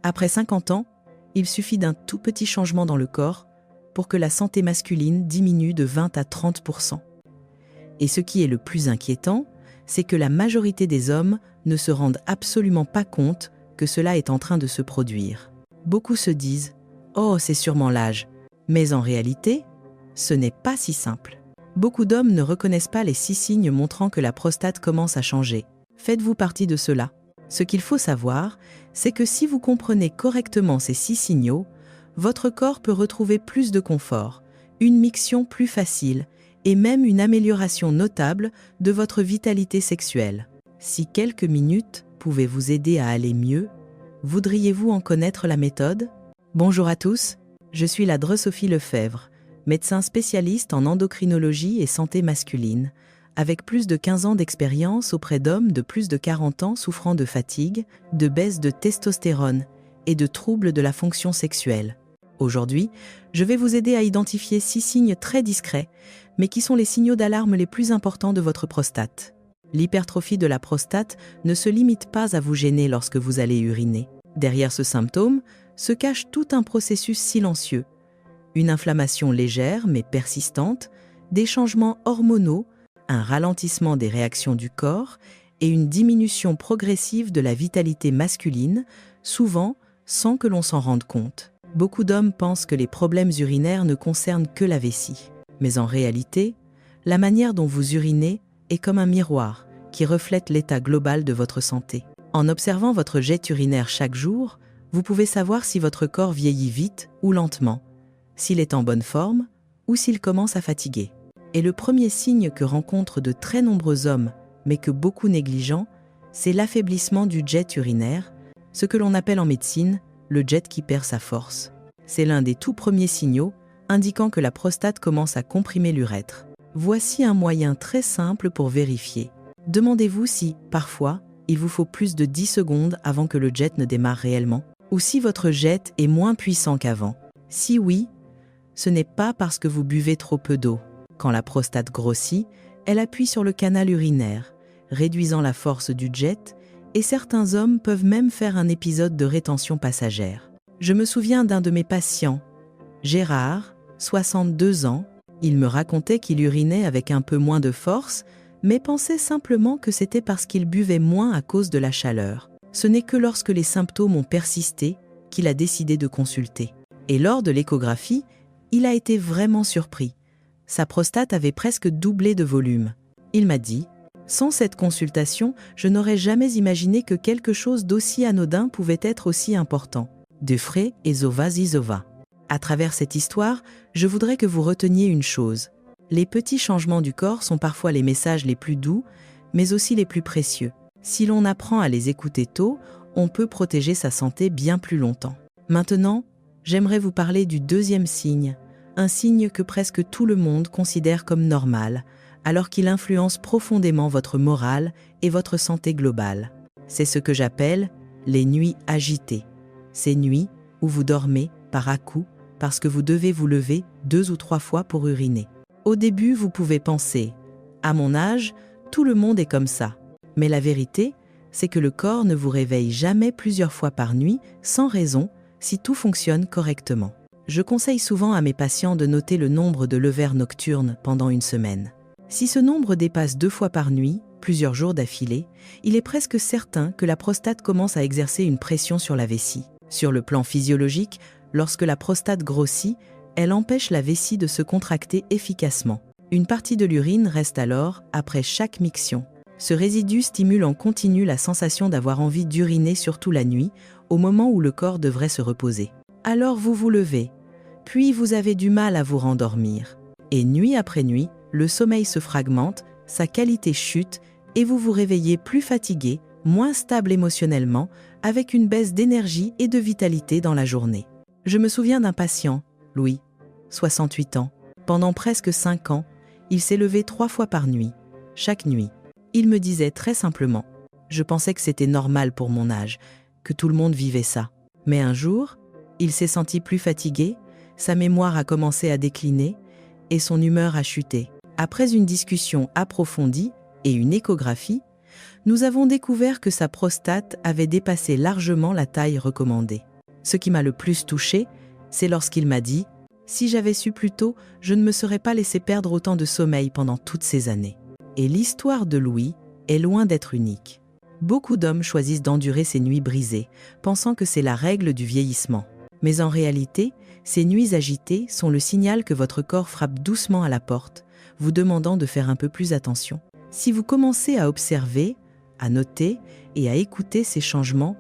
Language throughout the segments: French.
Après 50 ans, il suffit d'un tout petit changement dans le corps pour que la santé masculine diminue de 20 à 30%. Et ce qui est le plus inquiétant, c'est que la majorité des hommes ne se rendent absolument pas compte que cela est en train de se produire. Beaucoup se disent « Oh, c'est sûrement l'âge », mais en réalité, ce n'est pas si simple. Beaucoup d'hommes ne reconnaissent pas les 6 signes montrant que la prostate commence à changer. Faites-vous partie de cela? Ce qu'il faut savoir, c'est que si vous comprenez correctement ces 6 signaux, votre corps peut retrouver plus de confort, une miction plus facile et même une amélioration notable de votre vitalité sexuelle. Si quelques minutes pouvaient vous aider à aller mieux, voudriez-vous en connaître la méthode? Bonjour à tous, je suis la Drosophie Lefebvre, médecin spécialiste en endocrinologie et santé masculine, avec plus de 15 ans d'expérience auprès d'hommes de plus de 40 ans souffrant de fatigue, de baisse de testostérone et de troubles de la fonction sexuelle. Aujourd'hui, je vais vous aider à identifier 6 signes très discrets, mais qui sont les signaux d'alarme les plus importants de votre prostate. L'hypertrophie de la prostate ne se limite pas à vous gêner lorsque vous allez uriner. Derrière ce symptôme se cache tout un processus silencieux. Une inflammation légère mais persistante, des changements hormonaux, un ralentissement des réactions du corps et une diminution progressive de la vitalité masculine, souvent sans que l'on s'en rende compte. Beaucoup d'hommes pensent que les problèmes urinaires ne concernent que la vessie. Mais en réalité, la manière dont vous urinez est comme un miroir qui reflète l'état global de votre santé. En observant votre jet urinaire chaque jour, vous pouvez savoir si votre corps vieillit vite ou lentement, s'il est en bonne forme ou s'il commence à fatiguer. Et le premier signe que rencontrent de très nombreux hommes, mais que beaucoup négligent, c'est l'affaiblissement du jet urinaire, ce que l'on appelle en médecine le jet qui perd sa force. C'est l'un des tout premiers signaux indiquant que la prostate commence à comprimer l'urètre. Voici un moyen très simple pour vérifier. Demandez-vous si, parfois, il vous faut plus de 10 secondes avant que le jet ne démarre réellement, ou si votre jet est moins puissant qu'avant. Si oui, ce n'est pas parce que vous buvez trop peu d'eau. Quand la prostate grossit, elle appuie sur le canal urinaire, réduisant la force du jet, et certains hommes peuvent même faire un épisode de rétention passagère. Je me souviens d'un de mes patients, Gérard, 62 ans. Il me racontait qu'il urinait avec un peu moins de force, mais pensait simplement que c'était parce qu'il buvait moins à cause de la chaleur. Ce n'est que lorsque les symptômes ont persisté qu'il a décidé de consulter. Et lors de l'échographie, il a été vraiment surpris. Sa prostate avait presque doublé de volume. Il m'a dit « Sans cette consultation, je n'aurais jamais imaginé que quelque chose d'aussi anodin pouvait être aussi important. » De frais et zova zizova. À travers cette histoire, je voudrais que vous reteniez une chose. Les petits changements du corps sont parfois les messages les plus doux, mais aussi les plus précieux. Si l'on apprend à les écouter tôt, on peut protéger sa santé bien plus longtemps. Maintenant, j'aimerais vous parler du deuxième signe, un signe que presque tout le monde considère comme normal, alors qu'il influence profondément votre morale et votre santé globale. C'est ce que j'appelle les nuits agitées. Ces nuits où vous dormez par à-coups parce que vous devez vous lever 2 ou 3 fois pour uriner. Au début, vous pouvez penser « À mon âge, tout le monde est comme ça ». Mais la vérité, c'est que le corps ne vous réveille jamais plusieurs fois par nuit sans raison si tout fonctionne correctement. Je conseille souvent à mes patients de noter le nombre de levers nocturnes pendant une semaine. Si ce nombre dépasse 2 fois par nuit, plusieurs jours d'affilée, il est presque certain que la prostate commence à exercer une pression sur la vessie. Sur le plan physiologique, lorsque la prostate grossit, elle empêche la vessie de se contracter efficacement. Une partie de l'urine reste alors après chaque miction. Ce résidu stimule en continu la sensation d'avoir envie d'uriner surtout la nuit, au moment où le corps devrait se reposer. Alors vous vous levez, puis vous avez du mal à vous rendormir. Et nuit après nuit, le sommeil se fragmente, sa qualité chute et vous vous réveillez plus fatigué, moins stable émotionnellement, avec une baisse d'énergie et de vitalité dans la journée. Je me souviens d'un patient, Louis, 68 ans. Pendant presque 5 ans, il s'est levé 3 fois par nuit, chaque nuit. Il me disait très simplement « Je pensais que c'était normal pour mon âge, que tout le monde vivait ça. » Mais un jour, il s'est senti plus fatigué, sa mémoire a commencé à décliner et son humeur a chuté. Après une discussion approfondie et une échographie, nous avons découvert que sa prostate avait dépassé largement la taille recommandée. Ce qui m'a le plus touché, c'est lorsqu'il m'a dit « Si j'avais su plus tôt, je ne me serais pas laissé perdre autant de sommeil pendant toutes ces années. » Et l'histoire de Louis est loin d'être unique. Beaucoup d'hommes choisissent d'endurer ces nuits brisées, pensant que c'est la règle du vieillissement. Mais en réalité, ces nuits agitées sont le signal que votre corps frappe doucement à la porte, vous demandant de faire un peu plus attention. Si vous commencez à observer, à noter et à écouter ces changements,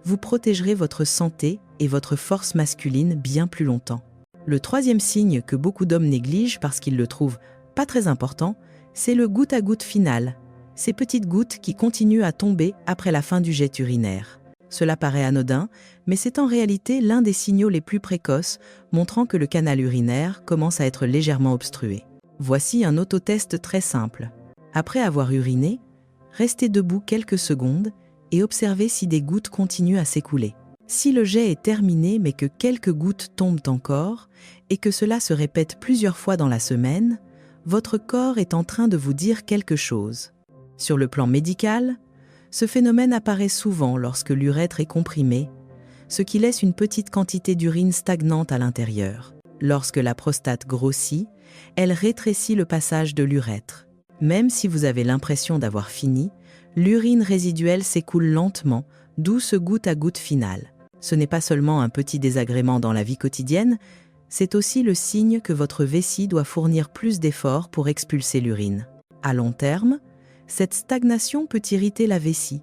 vous protégerez votre santé et votre force masculine bien plus longtemps. Le troisième signe que beaucoup d'hommes négligent parce qu'ils le trouvent pas très important, c'est le goutte à goutte final, ces petites gouttes qui continuent à tomber après la fin du jet urinaire. Cela paraît anodin, mais c'est en réalité l'un des signaux les plus précoces montrant que le canal urinaire commence à être légèrement obstrué. Voici un autotest très simple. Après avoir uriné, restez debout quelques secondes et observez si des gouttes continuent à s'écouler. Si le jet est terminé mais que quelques gouttes tombent encore et que cela se répète plusieurs fois dans la semaine, votre corps est en train de vous dire quelque chose. Sur le plan médical, ce phénomène apparaît souvent lorsque l'urètre est comprimé, ce qui laisse une petite quantité d'urine stagnante à l'intérieur. Lorsque la prostate grossit, elle rétrécit le passage de l'urètre. Même si vous avez l'impression d'avoir fini, l'urine résiduelle s'écoule lentement, d'où ce goutte à goutte final. Ce n'est pas seulement un petit désagrément dans la vie quotidienne, c'est aussi le signe que votre vessie doit fournir plus d'efforts pour expulser l'urine. À long terme, cette stagnation peut irriter la vessie,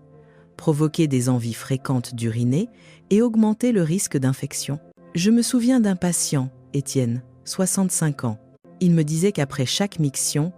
provoquer des envies fréquentes d'uriner et augmenter le risque d'infection. Je me souviens d'un patient, Étienne, 65 ans. Il me disait qu'après chaque miction,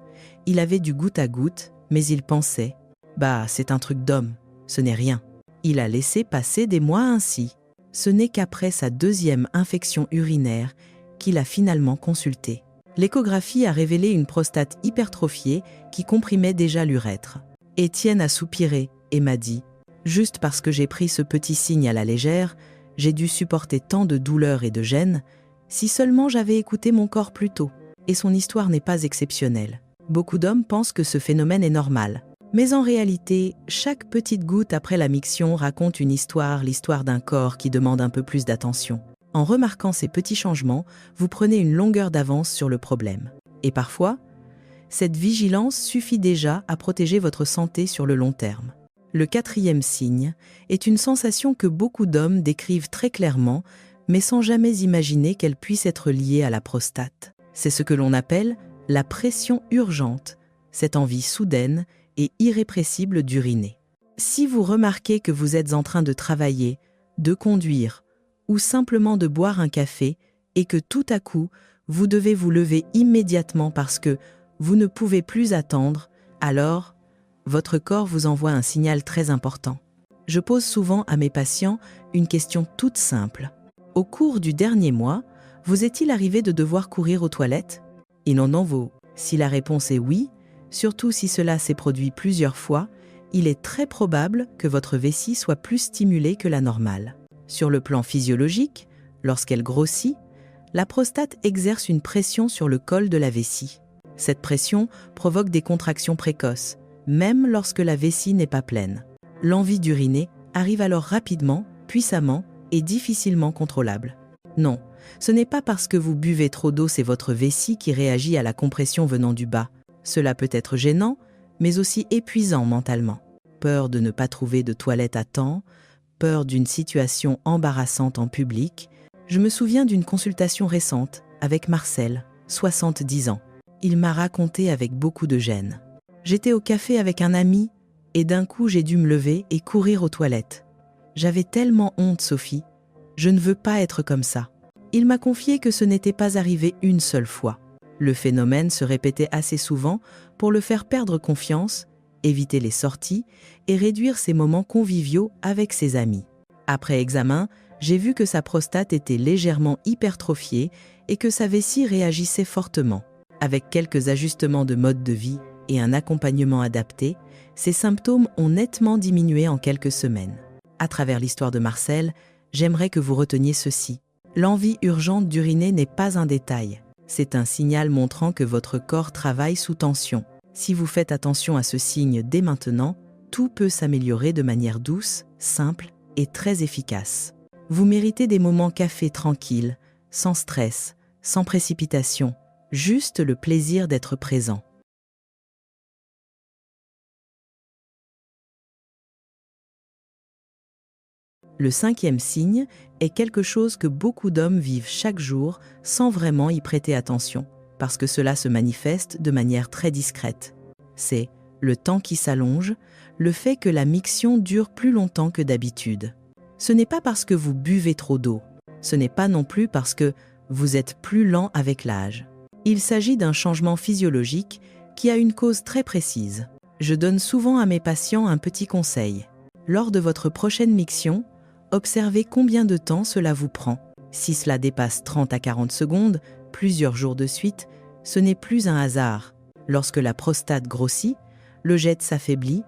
il avait du goutte à goutte, mais il pensait « Bah, c'est un truc d'homme, ce n'est rien ». Il a laissé passer des mois ainsi. Ce n'est qu'après sa deuxième infection urinaire qu'il a finalement consulté. L'échographie a révélé une prostate hypertrophiée qui comprimait déjà l'urètre. Étienne a soupiré et m'a dit « Juste parce que j'ai pris ce petit signe à la légère, j'ai dû supporter tant de douleurs et de gêne, si seulement j'avais écouté mon corps plus tôt. » Et son histoire n'est pas exceptionnelle. Beaucoup d'hommes pensent que ce phénomène est normal. Mais en réalité, chaque petite goutte après la miction raconte une histoire, l'histoire d'un corps qui demande un peu plus d'attention. En remarquant ces petits changements, vous prenez une longueur d'avance sur le problème. Et parfois, cette vigilance suffit déjà à protéger votre santé sur le long terme. Le quatrième signe est une sensation que beaucoup d'hommes décrivent très clairement, mais sans jamais imaginer qu'elle puisse être liée à la prostate. C'est ce que l'on appelle la pression urgente, cette envie soudaine et irrépressible d'uriner. Si vous remarquez que vous êtes en train de travailler, de conduire ou simplement de boire un café et que tout à coup, vous devez vous lever immédiatement parce que vous ne pouvez plus attendre, alors votre corps vous envoie un signal très important. Je pose souvent à mes patients une question toute simple. Au cours du dernier mois, vous est-il arrivé de devoir courir aux toilettes? Et non, vous. Si la réponse est oui, surtout si cela s'est produit plusieurs fois, il est très probable que votre vessie soit plus stimulée que la normale. Sur le plan physiologique, lorsqu'elle grossit, la prostate exerce une pression sur le col de la vessie. Cette pression provoque des contractions précoces, même lorsque la vessie n'est pas pleine. L'envie d'uriner arrive alors rapidement, puissamment et difficilement contrôlable. Non, ce n'est pas parce que vous buvez trop d'eau, c'est votre vessie qui réagit à la compression venant du bas. Cela peut être gênant, mais aussi épuisant mentalement. Peur de ne pas trouver de toilette à temps, peur d'une situation embarrassante en public. Je me souviens d'une consultation récente avec Marcel, 70 ans. Il m'a raconté avec beaucoup de gêne. J'étais au café avec un ami et d'un coup j'ai dû me lever et courir aux toilettes. J'avais tellement honte, Sophie. Je ne veux pas être comme ça. Il m'a confié que ce n'était pas arrivé une seule fois. Le phénomène se répétait assez souvent pour le faire perdre confiance, éviter les sorties et réduire ses moments conviviaux avec ses amis. Après examen, j'ai vu que sa prostate était légèrement hypertrophiée et que sa vessie réagissait fortement. Avec quelques ajustements de mode de vie et un accompagnement adapté, ces symptômes ont nettement diminué en quelques semaines. À travers l'histoire de Marcel, j'aimerais que vous reteniez ceci. L'envie urgente d'uriner n'est pas un détail. C'est un signal montrant que votre corps travaille sous tension. Si vous faites attention à ce signe dès maintenant, tout peut s'améliorer de manière douce, simple et très efficace. Vous méritez des moments café tranquilles, sans stress, sans précipitation, juste le plaisir d'être présent. Le 5e signe est quelque chose que beaucoup d'hommes vivent chaque jour sans vraiment y prêter attention, parce que cela se manifeste de manière très discrète. C'est le temps qui s'allonge, le fait que la miction dure plus longtemps que d'habitude. Ce n'est pas parce que vous buvez trop d'eau, ce n'est pas non plus parce que vous êtes plus lent avec l'âge. Il s'agit d'un changement physiologique qui a une cause très précise. Je donne souvent à mes patients un petit conseil. Lors de votre prochaine miction, observez combien de temps cela vous prend. Si cela dépasse 30 à 40 secondes, plusieurs jours de suite, ce n'est plus un hasard. Lorsque la prostate grossit, le jet s'affaiblit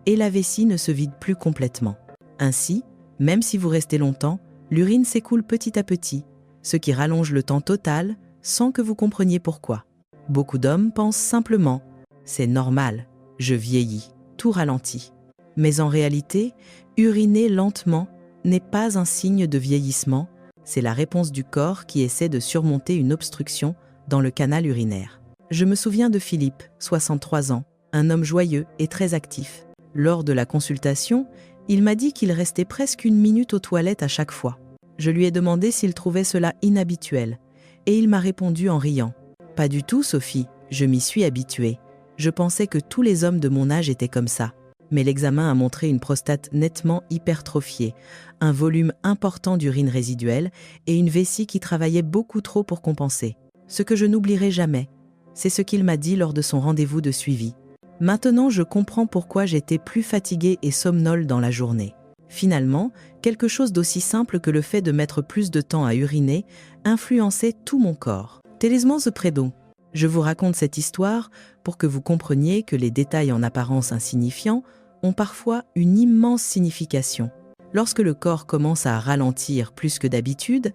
et la vessie ne se vide plus complètement. Ainsi, même si vous restez longtemps, l'urine s'écoule petit à petit, ce qui rallonge le temps total sans que vous compreniez pourquoi. Beaucoup d'hommes pensent simplement « c'est normal, je vieillis, tout ralentit ». Mais en réalité, uriner lentement n'est pas un signe de vieillissement, c'est la réponse du corps qui essaie de surmonter une obstruction dans le canal urinaire. Je me souviens de Philippe, 63 ans, un homme joyeux et très actif. Lors de la consultation, il m'a dit qu'il restait presque 1 minute aux toilettes à chaque fois. Je lui ai demandé s'il trouvait cela inhabituel, et il m'a répondu en riant. « Pas du tout, Sophie, je m'y suis habituée. Je pensais que tous les hommes de mon âge étaient comme ça. » Mais l'examen a montré une prostate nettement hypertrophiée, un volume important d'urine résiduelle et une vessie qui travaillait beaucoup trop pour compenser. Ce que je n'oublierai jamais, c'est ce qu'il m'a dit lors de son rendez-vous de suivi. Maintenant, je comprends pourquoi j'étais plus fatiguée et somnole dans la journée. Finalement, quelque chose d'aussi simple que le fait de mettre plus de temps à uriner influençait tout mon corps. Télésman se prédon. Je vous raconte cette histoire pour que vous compreniez que les détails en apparence insignifiants ont parfois une immense signification. Lorsque le corps commence à ralentir plus que d'habitude,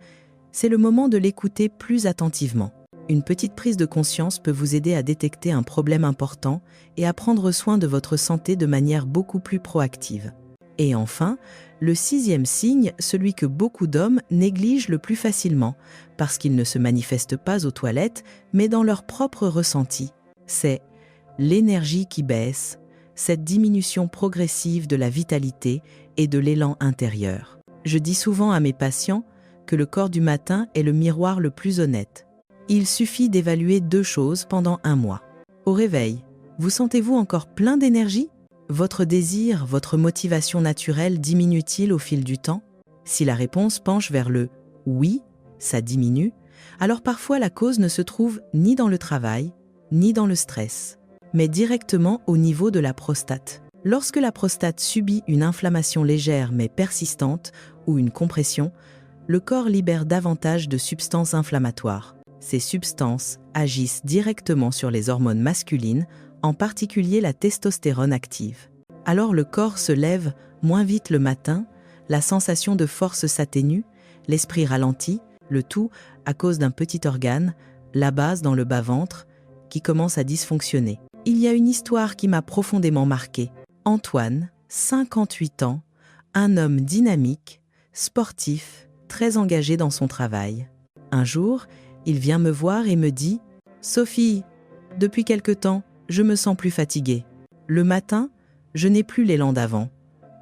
c'est le moment de l'écouter plus attentivement. Une petite prise de conscience peut vous aider à détecter un problème important et à prendre soin de votre santé de manière beaucoup plus proactive. Et enfin, le 6e signe, celui que beaucoup d'hommes négligent le plus facilement, parce qu'il ne se manifeste pas aux toilettes, mais dans leur propre ressenti. C'est l'énergie qui baisse, cette diminution progressive de la vitalité et de l'élan intérieur. Je dis souvent à mes patients que le corps du matin est le miroir le plus honnête. Il suffit d'évaluer 2 choses pendant 1 mois. Au réveil, vous sentez-vous encore plein d'énergie ? Votre désir, votre motivation naturelle diminue-t-il au fil du temps ? Si la réponse penche vers le « oui », ça diminue, alors parfois la cause ne se trouve ni dans le travail, ni dans le stress, mais directement au niveau de la prostate. Lorsque la prostate subit une inflammation légère mais persistante ou une compression, le corps libère davantage de substances inflammatoires. Ces substances agissent directement sur les hormones masculines, en particulier la testostérone active. Alors le corps se lève moins vite le matin, la sensation de force s'atténue, l'esprit ralentit, le tout à cause d'un petit organe, la base dans le bas-ventre, qui commence à dysfonctionner. Il y a une histoire qui m'a profondément marquée. Antoine, 58 ans, un homme dynamique, sportif, très engagé dans son travail. Un jour, il vient me voir et me dit « Sophie, depuis quelque temps, je me sens plus fatigué. Le matin, je n'ai plus l'élan d'avant.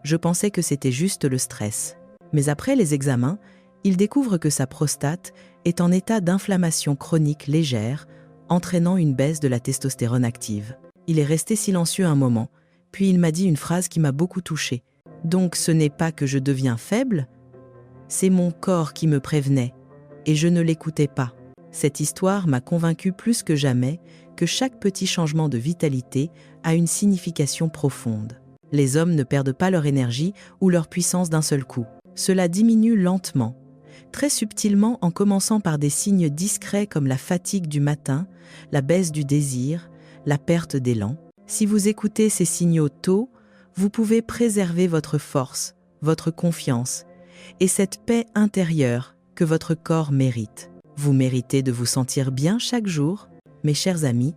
Je pensais que c'était juste le stress. Mais après les examens, il découvre que sa prostate est en état d'inflammation chronique légère, entraînant une baisse de la testostérone active. Il est resté silencieux un moment, puis il m'a dit une phrase qui m'a beaucoup touchée. « Donc ce n'est pas que je deviens faible, c'est mon corps qui me prévenait, et je ne l'écoutais pas. » Cette histoire m'a convaincu plus que jamais que chaque petit changement de vitalité a une signification profonde. Les hommes ne perdent pas leur énergie ou leur puissance d'un seul coup. Cela diminue lentement, très subtilement en commençant par des signes discrets comme la fatigue du matin, la baisse du désir, la perte d'élan. Si vous écoutez ces signaux tôt, vous pouvez préserver votre force, votre confiance et cette paix intérieure que votre corps mérite. Vous méritez de vous sentir bien chaque jour. Mes chers amis,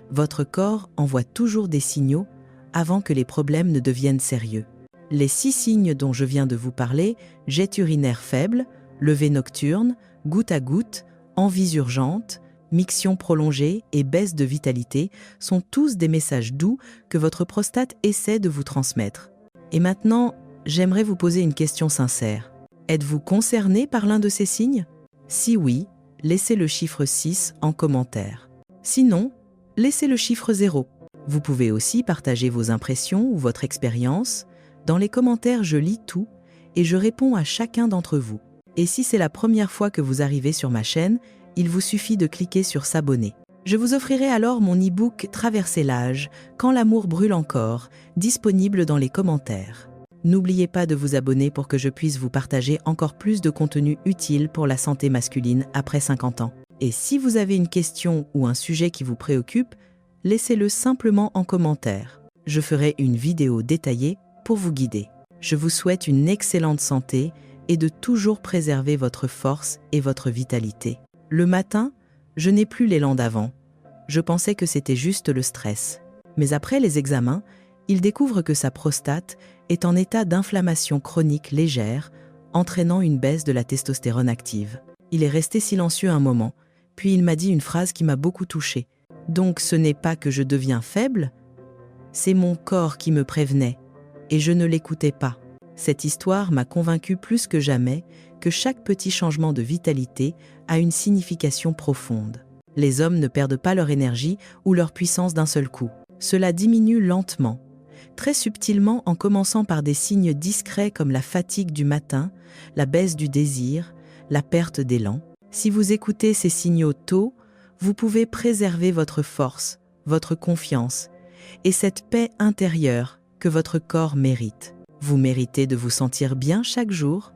votre corps envoie toujours des signaux avant que les problèmes ne deviennent sérieux. Les 6 signes dont je viens de vous parler, jet urinaire faible, levée nocturne, goutte à goutte, envies urgentes, miction prolongée et baisse de vitalité sont tous des messages doux que votre prostate essaie de vous transmettre. Et maintenant, j'aimerais vous poser une question sincère. Êtes-vous concerné par l'un de ces signes? Si oui, laissez le chiffre 6 en commentaire. Sinon, laissez le chiffre 0. Vous pouvez aussi partager vos impressions ou votre expérience. Dans les commentaires, je lis tout et je réponds à chacun d'entre vous. Et si c'est la première fois que vous arrivez sur ma chaîne, il vous suffit de cliquer sur s'abonner. Je vous offrirai alors mon e-book Traverser l'âge, quand l'amour brûle encore, disponible dans les commentaires. N'oubliez pas de vous abonner pour que je puisse vous partager encore plus de contenu utile pour la santé masculine après 50 ans. Et si vous avez une question ou un sujet qui vous préoccupe, laissez-le simplement en commentaire. Je ferai une vidéo détaillée pour vous guider. Je vous souhaite une excellente santé et de toujours préserver votre force et votre vitalité. Le matin, je n'ai plus l'élan d'avant. Je pensais que c'était juste le stress. Mais après les examens, il découvre que sa prostate est en état d'inflammation chronique légère, entraînant une baisse de la testostérone active. Il est resté silencieux un moment, puis il m'a dit une phrase qui m'a beaucoup touchée. « Donc ce n'est pas que je deviens faible, c'est mon corps qui me prévenait, et je ne l'écoutais pas. » Cette histoire m'a convaincu plus que jamais que chaque petit changement de vitalité a une signification profonde. Les hommes ne perdent pas leur énergie ou leur puissance d'un seul coup. Cela diminue lentement, très subtilement en commençant par des signes discrets comme la fatigue du matin, la baisse du désir, la perte d'élan. Si vous écoutez ces signaux tôt, vous pouvez préserver votre force, votre confiance et cette paix intérieure que votre corps mérite. Vous méritez de vous sentir bien chaque jour